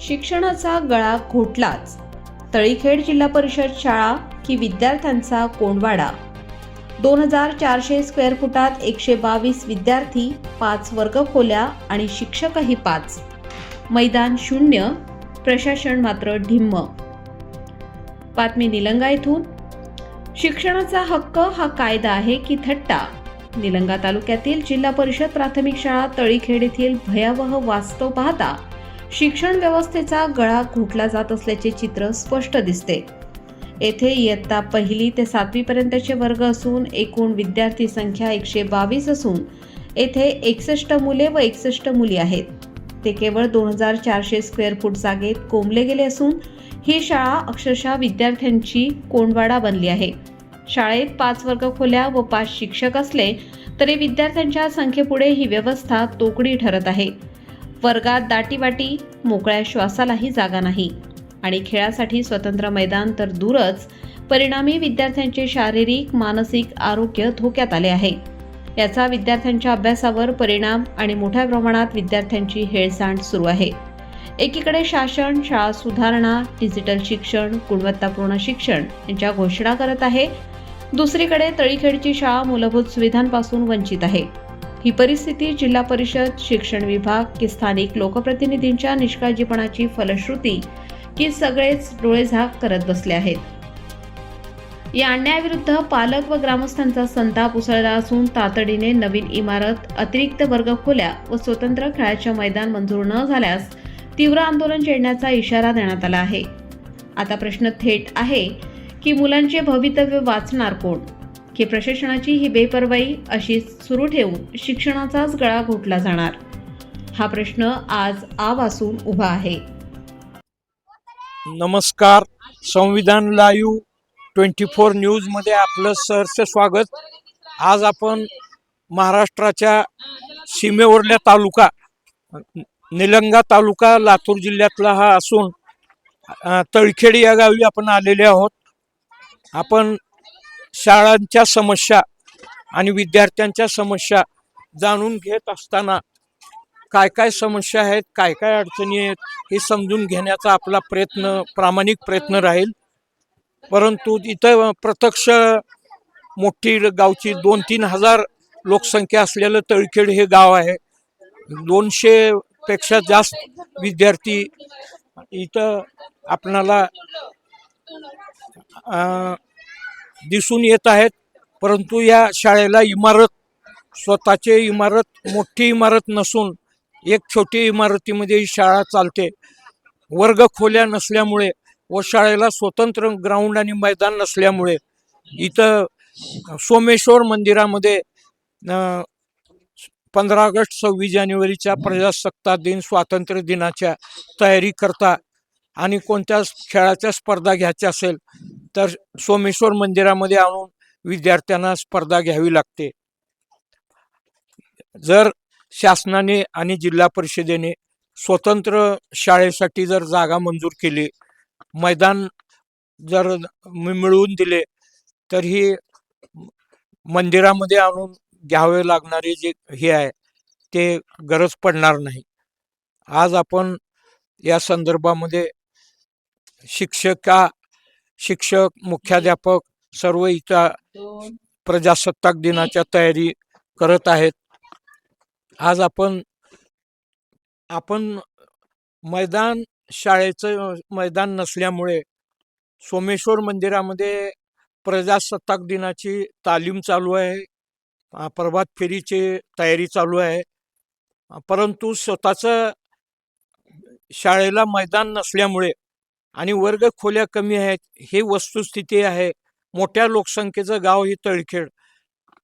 शिक्षणाचा गळा घोटलाच. तळीखेड जिल्हा परिषद शाळा की विद्यार्थ्यांचा कोंडवाडा. 2400 स्क्वेअर फुटात 122 विद्यार्थी, 5 वर्गखोल्या आणि शिक्षकही 5. मैदान शून्य, प्रशासन मात्र ढिम्म. बातमी निलंगा येथून. शिक्षणाचा हक्क हा कायदा आहे की थट्टा? निलंगा तालुक्यातील जिल्हा परिषद प्राथमिक शाळा तळीखेड येथील भयावह वास्तव पाहता शिक्षण व्यवस्थेचा गळा घोटला जात असल्याचे चित्र स्पष्ट दिसते. येथे इयत्ता 1ली ते 7वी पर्यंतचे वर्ग असून एकूण विद्यार्थी संख्या 122 असून येथे 61 मुले व 61 मुली आहेत. ते केवळ 2400 स्क्वेअर फूट जागेत कोंबले गेले असून ही शाळा अक्षरशः विद्यार्थ्यांची कोंडवाडा बनली आहे. शाळेत 5 वर्गखोल्या व 5 शिक्षक असले तरी विद्यार्थ्यांच्या संख्येपुढे ही व्यवस्था तोकडी ठरत आहे. वर्गात दाटीवाटी, मोकळ्या श्वासालाही जागा नाही आणि खेळासाठी स्वतंत्र मैदान तर दूरच. परिणामी विद्यार्थ्यांचे शारीरिक मानसिक आरोग्य धोक्यात आले आहे. याचा विद्यार्थ्यांच्या अभ्यासावर परिणाम आणि मोठ्या प्रमाणात विद्यार्थ्यांची हेळसांड सुरू आहे. एकीकडे शासन शाळा सुधारणा, डिजिटल शिक्षण, गुणवत्तापूर्ण शिक्षण यांच्या घोषणा करत आहे. दुसरीकडे तळीखेडची शाळा मूलभूत सुविधांपासून वंचित आहे. ही परिस्थिती जिल्हा परिषद, शिक्षण विभाग की स्थानिक लोकप्रतिनिधींच्या निष्काळजीपणाची फलश्रुती की सगळेच डोळेझाक करत बसले आहेत. या अन्यायाविरुद्ध पालक व ग्रामस्थांचा संताप उसळला असून तातडीने नवीन इमारत, अतिरिक्त वर्गखोल्या व स्वतंत्र खेळाचे मैदान मंजूर न झाल्यास तीव्र आंदोलन छेडण्याचा इशारा देण्यात आला आहे. आता प्रश्न थेट आहे की मुलांचे भवितव्य वाचणार कोण? की प्रशासनाची ही बेपर्वाई अशी सुरू ठेवून शिक्षणाचाच गळा घोटला जाणार? हा प्रश्न आज आवासून उभा आहे. नमस्कार. संविधान लाईव्ह 24 न्यूजमध्ये आपलं सहर्ष स्वागत. आज आपण महाराष्ट्राच्या सीमेवरल्या तालुका निलंगा तालुका लातूर जिल्ह्यातला हा असून तळखेड या गावी आपण आलेले आहोत. आपण शाळांच्या समस्या आणि विद्यार्थ्यांच्या समस्या जाणून घेत असताना काय काय समस्या आहेत, काय काय अडचणी आहेत हे समजून घेण्याचा आपला प्रामाणिक प्रयत्न राहील. परंतु इथं प्रत्यक्ष मोठी गावची 2-3 हजार लोकसंख्या असलेलं तळखेड हे गाव आहे. 200 पेक्षा जास्त विद्यार्थी इथं आपणाला दिसून येत आहेत. परंतु या शाळेला स्वतःची मोठी इमारत नसून एक छोटी इमारतीमध्ये ही शाळा चालते. वर्ग खोल्या नसल्यामुळे व शाळेला स्वतंत्र ग्राउंड आणि मैदान नसल्यामुळे इथं सोमेश्वर मंदिरामध्ये 15 ऑगस्ट 26 जानेवारीच्या प्रजासत्ताक दिन, स्वातंत्र्य दिनाच्या तयारी करता आणि कोणत्या खेळाच्या स्पर्धा घ्यायच्या असेल तर सोमेश्वर मंदिरामध्ये आणून विद्यार्थ्यांना स्पर्धा घ्यावी लागते. जर शासनाने आणि जिल्हा परिषदेने स्वतंत्र शाळेसाठी जर जागा मंजूर केली, मैदान जर मिळवून दिले तर ही मंदिरामध्ये आणून घ्यावे लागणारे जे हे आहे ते गरज पडणार नाही. आज आपण या संदर्भामध्ये शिक्षक, मुख्याध्यापक सर्व इथं प्रजासत्ताक दिनाच्या तयारी करत आहेत. आज आपण शाळेचं मैदान नसल्यामुळे सोमेश्वर मंदिरामध्ये प्रजासत्ताक दिनाची तालीम चालू आहे, प्रभात फेरीची तयारी चालू आहे. परंतु स्वतःचं शाळेला मैदान नसल्यामुळे आणि वर्ग खोल्या कमी आहेत, हे वस्तुस्थिती आहे. मोठ्या लोकसंख्येचं गाव हे तळखेड.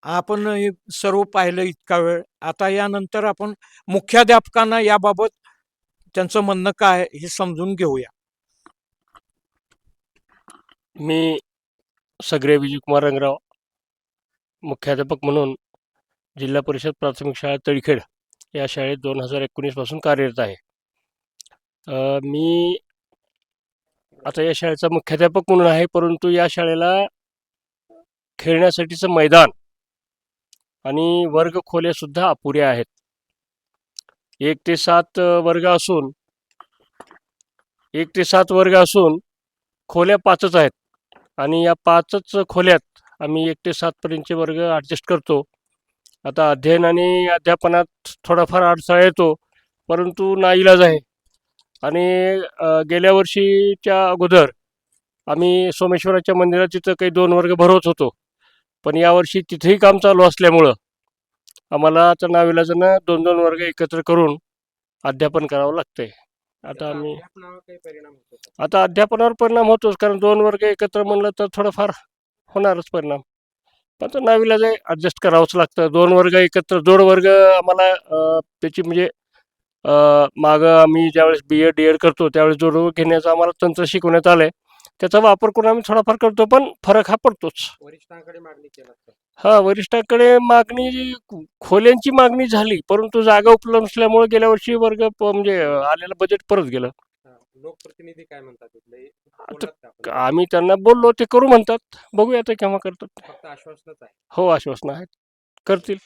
आपण हे सर्व पाहिलं इतका वेळ. आता यानंतर आपण मुख्याध्यापकांना याबाबत त्यांचं म्हणणं काय हे समजून घेऊया. मी सगळे विजयकुमार रंगराव, मुख्याध्यापक म्हणून जिल्हा परिषद प्राथमिक शाळा तळखेड या शाळेत 2019 पासून कार्यरत आहे. मी आता या शाळेचा मुख्याध्यापक म्हणून आहे, परंतु या शाळेला खेळण्यासाठीचं मैदान आणि वर्ग खोल्या सुद्धा अपुऱ्या आहेत. 1 ते 7 वर्ग असून 1 ते 7 वर्ग असून खोल्या 5च आहेत आणि या 5च खोल्यात आम्ही 1 ते 7 पर्यंतचे वर्ग ॲडजस्ट करतो. आता अध्ययन आणि अध्यापनात थोडाफार अडथळा येतो, परंतु नाईलाज आहे. आणि गेल्या वर्षीच्या अगोदर आम्ही सोमेश्वराच्या मंदिरात तिथं काही 2 वर्ग भरवत होतो. पण यावर्षी तिथेही काम चालू असल्यामुळं आम्हाला आता नाईलाजानं 2-2 वर्ग एकत्र करून अध्यापन करावं लागतंय. आता आम्ही आता अध्यापनावर परिणाम होतोच, कारण 2 वर्ग एकत्र म्हणलं तर थोडंफार होणारच परिणाम. पण तो नाईलाज आहे, ॲडजस्ट करावंच लागतं. 2 वर्ग एकत्र जोड वर्ग आम्हाला त्याची म्हणजे मागं आम्ही ज्यावेळेस बी-एड, डी-एड करतो त्यावेळेस जोड वर्ग घेण्याचं आम्हाला तंत्र शिकवण्यात आलंय. त्याचा वापर करून आम्ही थोडाफार करतो, पण फरक हा पडतोच. वरिष्ठांकडे मागणी केला तर हां, वरिष्ठांकडे मागणी खोल्यांची मागणी झाली, परंतु जागा उपलब्ध नसल्यामुळे गेल्या वर्षी वर्ग म्हणजे आलेलं बजेट परत गेलं. लोकप्रतिनिधी काय म्हणतात तिथले? आता बोललात का आपण? आम्ही त्यांना बोललो, ते करू म्हणतात. बघूया आता केव्हा करतात ते. फक्त आश्वासनच आहे. हो, आश्वासनं आहेत. करतील.